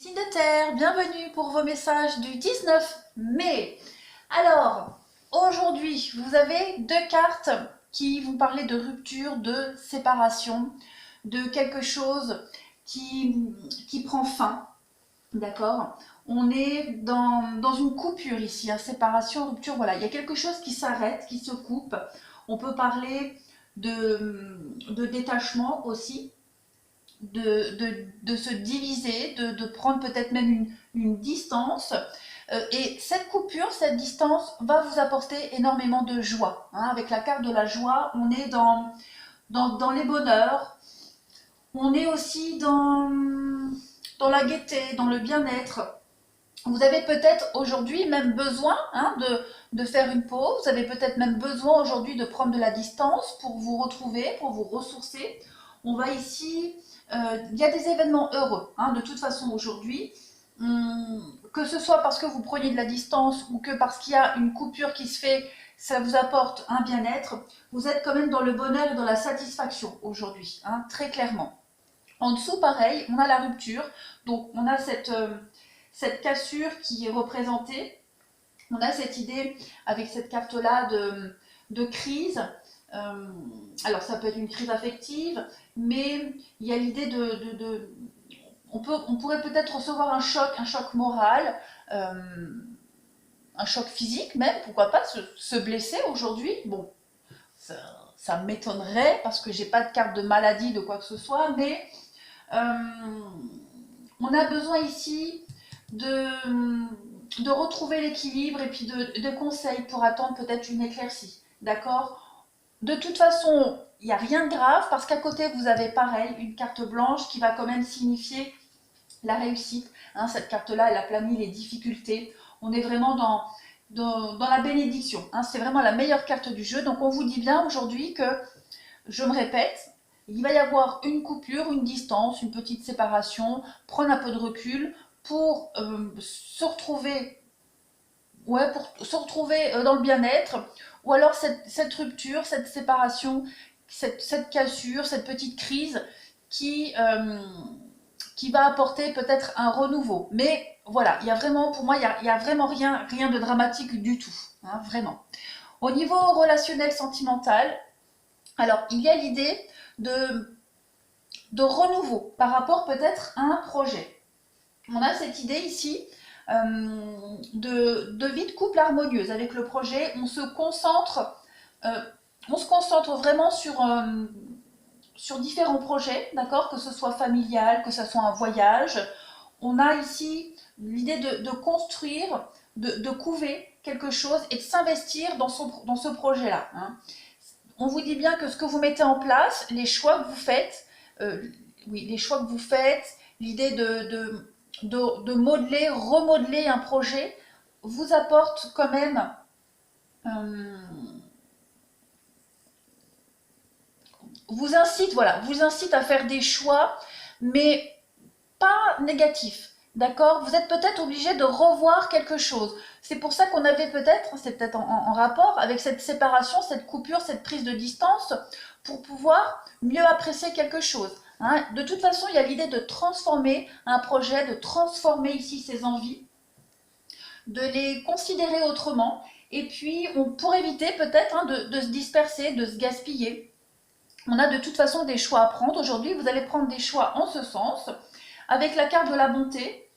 Signe de terre, bienvenue pour vos messages du 19 mai. Alors, aujourd'hui, vous avez deux cartes qui vous parlent de rupture, de séparation, de quelque chose qui prend fin. D'accord? On est dans une coupure ici, hein, séparation, rupture, voilà. Il y a quelque chose qui s'arrête, qui se coupe. On peut parler de détachement aussi de se diviser, de prendre peut-être même une distance. Et cette coupure, cette distance va vous apporter énormément de joie. Hein. Avec la carte de la joie, on est dans les bonheurs, on est aussi dans la gaieté, dans le bien-être. Vous avez peut-être aujourd'hui même besoin de faire une pause, vous avez peut-être même besoin aujourd'hui de prendre de la distance pour vous retrouver, pour vous ressourcer. On va ici, il y a des événements heureux, hein, de toute façon aujourd'hui, que ce soit parce que vous preniez de la distance ou que parce qu'il y a une coupure qui se fait, ça vous apporte un bien-être, vous êtes quand même dans le bonheur et dans la satisfaction aujourd'hui, hein, très clairement. En dessous, pareil, on a la rupture, donc on a cette cassure qui est représentée. On a cette idée avec cette carte-là de crise. Alors ça peut être une crise affective, mais il y a l'idée on pourrait peut-être recevoir un choc moral, un choc physique même, pourquoi pas se blesser aujourd'hui. Bon, ça, ça m'étonnerait parce que j'ai pas de carte de maladie, de quoi que ce soit, mais euh, on a besoin ici de retrouver l'équilibre et puis de conseils pour attendre peut-être une éclaircie. D'accord? De toute façon, il n'y a rien de grave parce qu'à côté, vous avez pareil, une carte blanche qui va quand même signifier la réussite. Hein, cette carte-là, elle aplanit les difficultés. On est vraiment dans la bénédiction. Hein, c'est vraiment la meilleure carte du jeu. Donc on vous dit bien aujourd'hui que, je me répète, il va y avoir une coupure, une distance, une petite séparation, prendre un peu de recul pour se retrouver, ouais, pour se retrouver dans le bien-être, ou alors cette rupture, cette séparation, cette cassure, cette petite crise qui, euh, qui va apporter peut-être un renouveau. Mais voilà, il y a vraiment, pour moi, il y a vraiment rien de dramatique du tout, hein, vraiment. Au niveau relationnel sentimental, alors il y a l'idée de, de renouveau par rapport peut-être à un projet. On a cette idée ici de vie de couple harmonieuse avec le projet. Euh, on se concentre vraiment sur différents projets, d'accord, que ce soit familial, que ce soit un voyage. On a ici l'idée de construire, de couver quelque chose et de s'investir dans ce projet-là. Hein. On vous dit bien que ce que vous mettez en place, les choix que vous faites, euh, oui, les choix que vous faites, l'idée de modeler, remodeler un projet, vous apporte quand même, euh, vous incite à faire des choix, mais pas négatifs. D'accord? Vous êtes peut-être obligé de revoir quelque chose. C'est pour ça qu'on avait peut-être, c'est peut-être en rapport avec cette séparation, cette coupure, cette prise de distance, pour pouvoir mieux apprécier quelque chose. Hein. De toute façon, il y a l'idée de transformer un projet, de transformer ici ses envies, de les considérer autrement, et puis pour éviter peut-être de se disperser, de se gaspiller. On a de toute façon des choix à prendre. Aujourd'hui, vous allez prendre des choix en ce sens. Avec la carte de la bonté,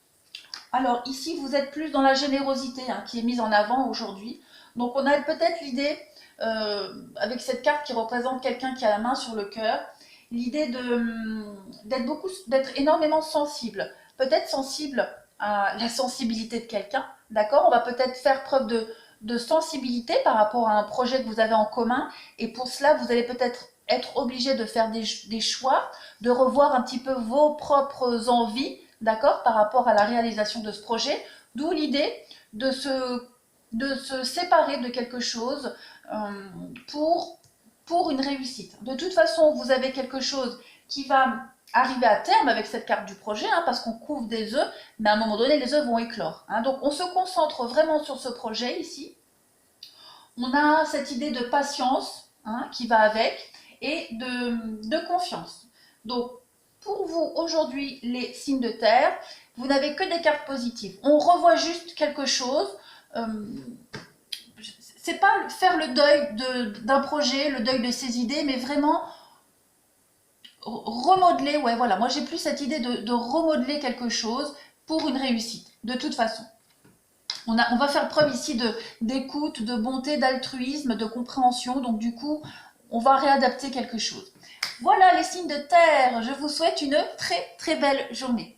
alors ici, vous êtes plus dans la générosité hein, qui est mise en avant aujourd'hui. Donc on a peut-être l'idée, avec cette carte qui représente quelqu'un qui a la main sur le cœur, l'idée d'être énormément sensible. Peut-être sensible à la sensibilité de quelqu'un, d'accord? On va peut-être faire preuve de sensibilité par rapport à un projet que vous avez en commun. Et pour cela, vous allez peut-être être obligé de faire des choix, de revoir un petit peu vos propres envies, d'accord, par rapport à la réalisation de ce projet. D'où l'idée de de se séparer de quelque chose euh, pour, pour une réussite. De toute façon, vous avez quelque chose qui va arriver à terme avec cette carte du projet, hein, parce qu'on couvre des œufs, mais à un moment donné, les œufs vont éclore. Hein. Donc on se concentre vraiment sur ce projet ici. On a cette idée de patience hein, qui va avec et de confiance. Donc pour vous aujourd'hui les signes de terre, Vous n'avez que des cartes positives. On revoit juste quelque chose. C'est pas faire le deuil d'un projet, le deuil de ses idées, mais vraiment remodeler. Ouais, voilà. Moi, j'ai plus cette idée de remodeler quelque chose pour une réussite, de toute façon. On va faire preuve ici d'écoute, de bonté, d'altruisme, de compréhension. Donc, du coup, on va réadapter quelque chose. Voilà les signes de terre. Je vous souhaite une très, très belle journée.